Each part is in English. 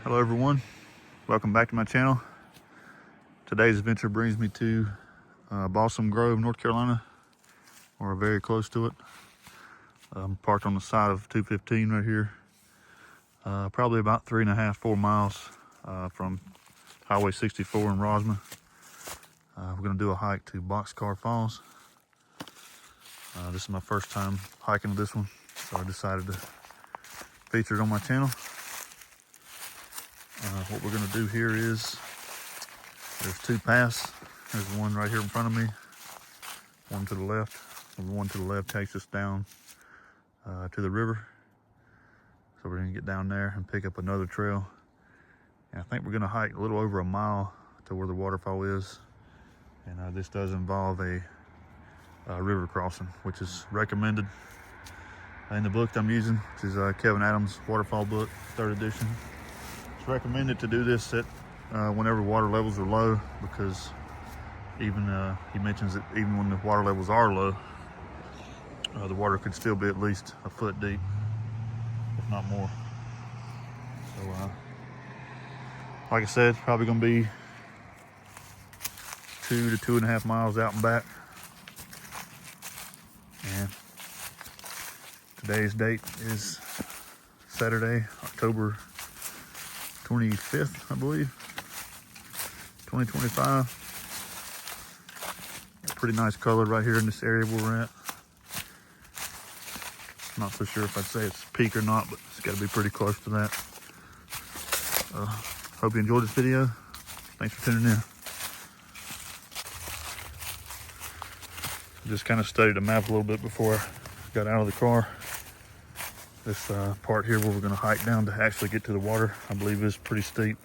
Hello everyone, welcome back to my channel. Today's adventure brings me to Balsam Grove, North Carolina, or very close to it. I'm parked on the side of 215 right here, probably about 3.5-4 miles from Highway 64 in Rosman. We're going to do a hike to Boxcar Falls. This is my first time hiking this one, so I decided to feature it on my channel. What we're going to do here is, there's two paths. There's one right here in front of me, one to the left, and the one to the left takes us down to the river. So we're going to get down there and pick up another trail. And I think we're going to hike a little over a mile to where the waterfall is. And this does involve a river crossing, which is recommended in the book that I'm using, which is Kevin Adams' waterfall book, 3rd edition. It's recommended to do this at whenever water levels are low, because even he mentions that even when the water levels are low, the water could still be at least a foot deep, if not more. So like I said, it's probably going to be 2 to 2.5 miles out and back. And today's date is Saturday, October 25th, I believe, 2025. Pretty nice color right here in this area where we're at. Not so sure if I'd say it's peak or not, but it's got to be pretty close to that. Hope you enjoyed this video. Thanks for tuning in. Just kind of studied the map a little bit before I got out of the car. This part here where we're going to hike down to actually get to the water, I believe is pretty steep.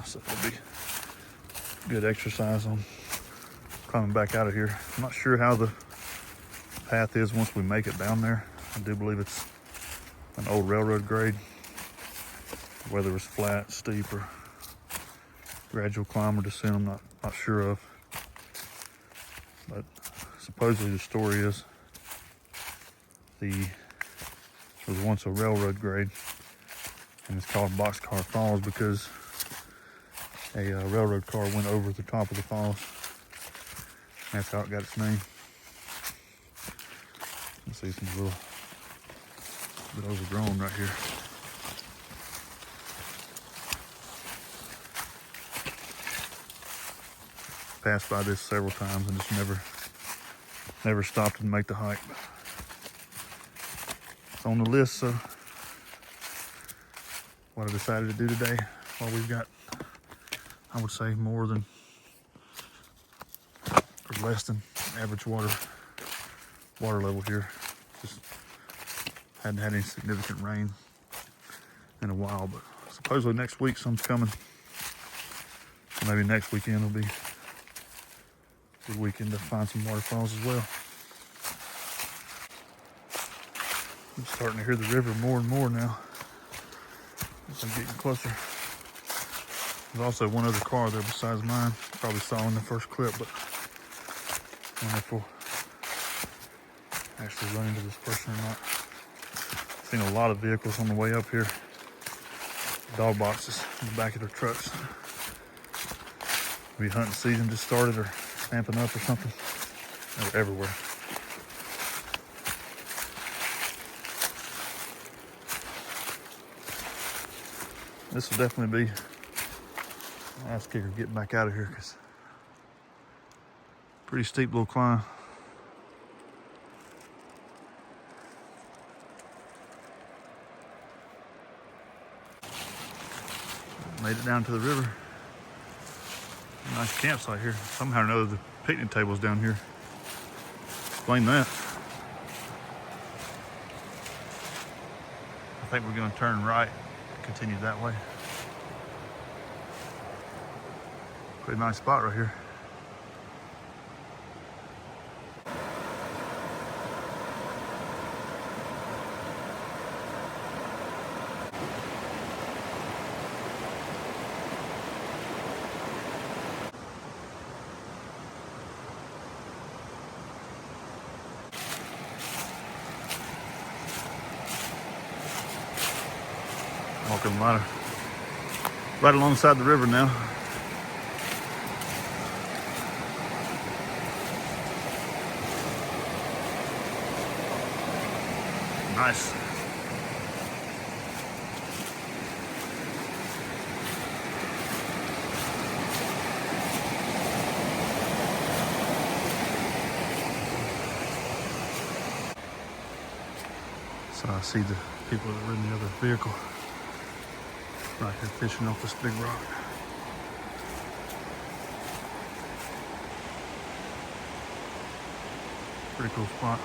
So it'll be good exercise on climbing back out of here. I'm not sure how the path is once we make it down there. I do believe it's an old railroad grade. Whether it's flat, steep, or gradual climb or descent, I'm not sure of. But supposedly the story is it was once a railroad grade, and it's called Boxcar Falls because a railroad car went over the top of the falls. That's how it got its name. You can see some little bit overgrown right here. Passed by this several times and just never stopped and make the hike. It's on the list, so what I decided to do today, while we've got, I would say, more than or less than average water level here. Just hadn't had any significant rain in a while, but supposedly next week some's coming. So maybe next weekend will be a good weekend to find some waterfalls as well. I'm starting to hear the river more and more now as I'm getting closer. There's also one other car there besides mine. Probably saw in the first clip, but I don't know if we'll actually run into this person or not. I've seen a lot of vehicles on the way up here. Dog boxes in the back of their trucks. Maybe hunting season just started or stamping up or something. They're everywhere. This will definitely be an ass kicker getting back out of here, because pretty steep little climb. Made it down to the river. Nice campsite here. Somehow or another the picnic table's down here. Explain that. I think we're going to turn right and continue that way. Pretty nice spot right here. Walking right alongside the river now. Nice. So I see the people that are in the other vehicle right here fishing off this big rock. Pretty cool spot.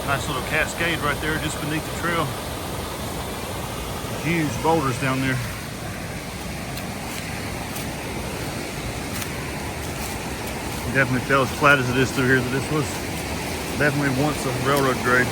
Nice little cascade right there just beneath the trail. Huge boulders down there. You definitely tell as flat as it is through here that this was definitely once a railroad grade.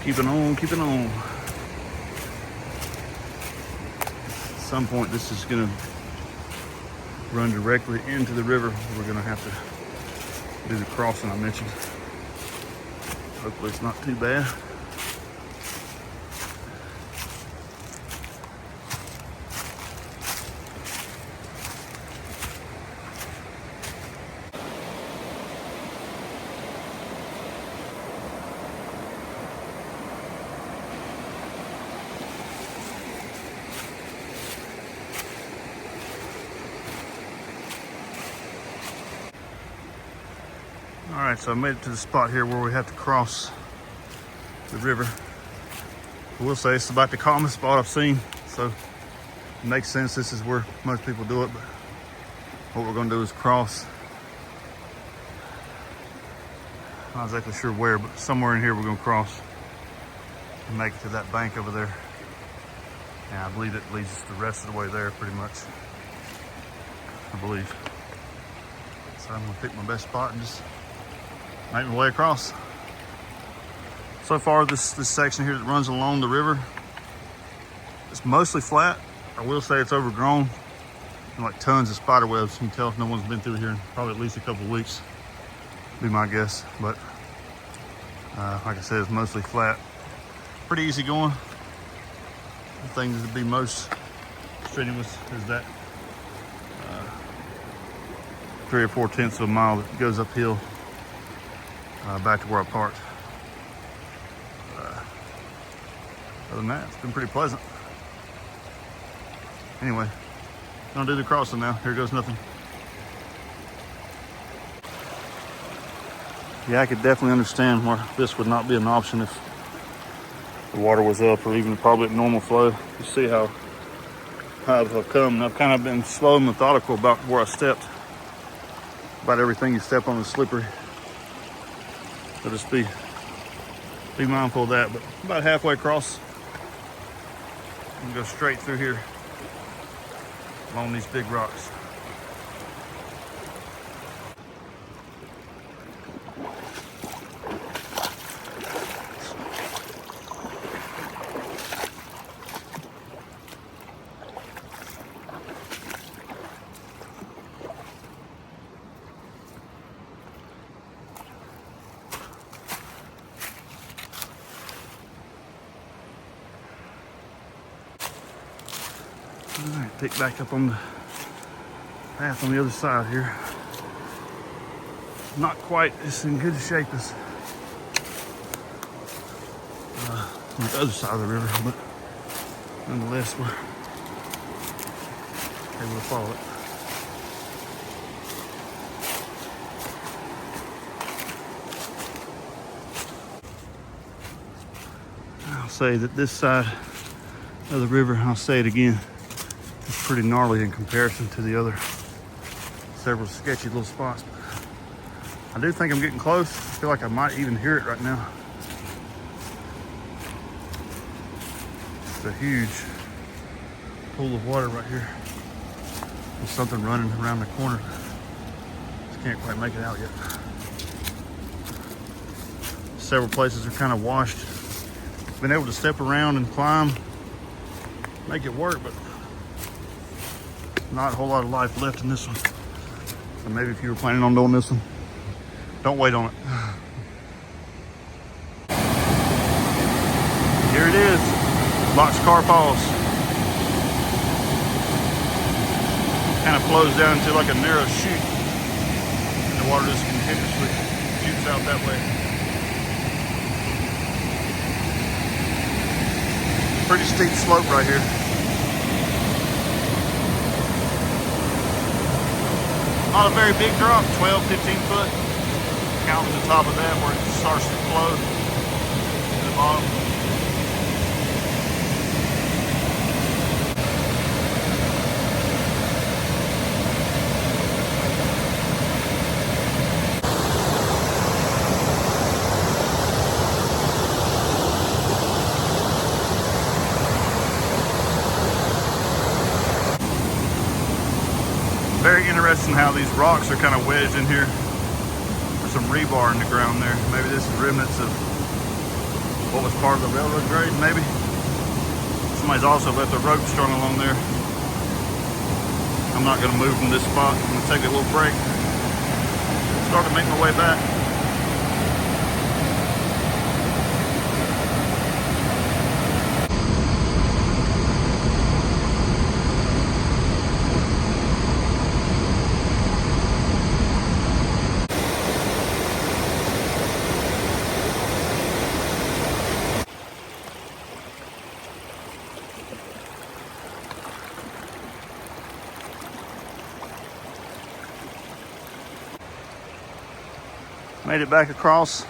Keeping on, keeping on. At some point, this is gonna run directly into the river. We're gonna have to do the crossing I mentioned. Hopefully it's not too bad. All right, so I made it to the spot here where we have to cross the river. I will say it's about the calmest spot I've seen, so it makes sense. This is where most people do it, but what we're gonna do is cross. Not exactly sure where, but somewhere in here we're gonna cross and make it to that bank over there. And I believe it leads us the rest of the way there pretty much, I believe. So I'm gonna pick my best spot and just make my way across. So far, this section here that runs along the river, it's mostly flat. I will say it's overgrown and like tons of spider webs. You can tell if no one's been through here in probably at least a couple of weeks, be my guess. But like I said, it's mostly flat. Pretty easy going. The thing that would be most strenuous is that 3 or 4 tenths of a mile that goes uphill back to where I parked. Other than that, it's been pretty pleasant. Anyway, gonna do the crossing now. Here goes nothing. Yeah, I could definitely understand why this would not be an option if the water was up or even probably at normal flow. You see how high I've come, and I've kind of been slow and methodical about where I stepped. About everything you step on is slippery. So just be mindful of that. But about halfway across, and go straight through here along these big rocks. All right, pick back up on the path on the other side here. Not quite as in good shape as on the other side of the river, but nonetheless, we're able to follow it. I'll say that this side of the river, I'll say it again, is pretty gnarly in comparison to the other several sketchy little spots. I do think I'm getting close. I feel like I might even hear it right now. It's a huge pool of water right here. There's something running around the corner. Just can't quite make it out yet. Several places are kind of washed. Been able to step around and climb, make it work, but not a whole lot of life left in this one. So maybe if you were planning on doing this one, don't wait on it. Here it is, Boxcar Falls. Kind of flows down into like a narrow chute, and the water just continuously shoots out that way. Pretty steep slope right here. Not a very big drop, 12, 15 foot. Counting the top of that where it starts to flow to the bottom. Very interesting how these rocks are kind of wedged in here. There's some rebar in the ground there. Maybe this is remnants of what was part of the railroad grade, maybe. Somebody's also left a rope strung along there. I'm not gonna move from this spot. I'm gonna take a little break. Start to make my way back. Made it back across.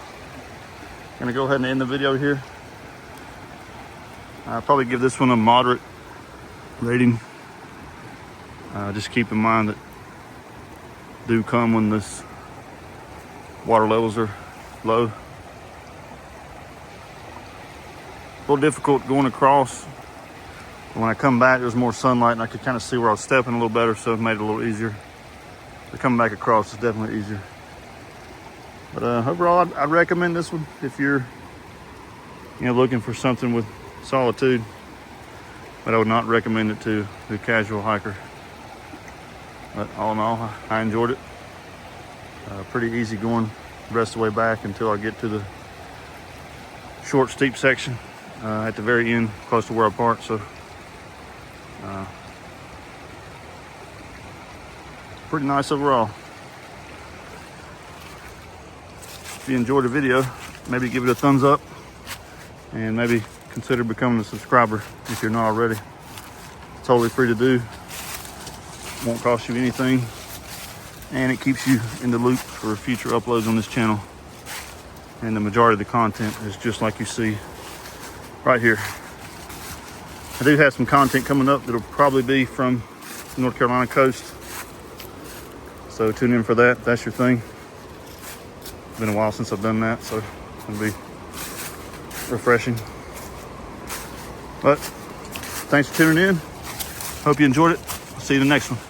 Gonna go ahead and end the video here. I'll probably give this one a moderate rating. Just keep in mind that do come when this water levels are low. A little difficult going across. When I come back, there's more sunlight and I could kind of see where I was stepping a little better, so it made it a little easier. But coming back across is definitely easier. But overall, I'd recommend this one if you're, looking for something with solitude. But I would not recommend it to the casual hiker. But all in all, I enjoyed it. Pretty easy going the rest of the way back until I get to the short, steep section at the very end, close to where I parked. So, pretty nice overall. If you enjoyed the video, maybe give it a thumbs up and maybe consider becoming a subscriber if you're not already. It's totally free to do. Won't cost you anything, and it keeps you in the loop for future uploads on this channel. And the majority of the content is just like you see right here. I do have some content coming up that'll probably be from the North Carolina coast, so tune in for that if that's your thing. Been a while since I've done that, so it'll be refreshing. But thanks for tuning in. Hope you enjoyed it. I'll see you in the next one.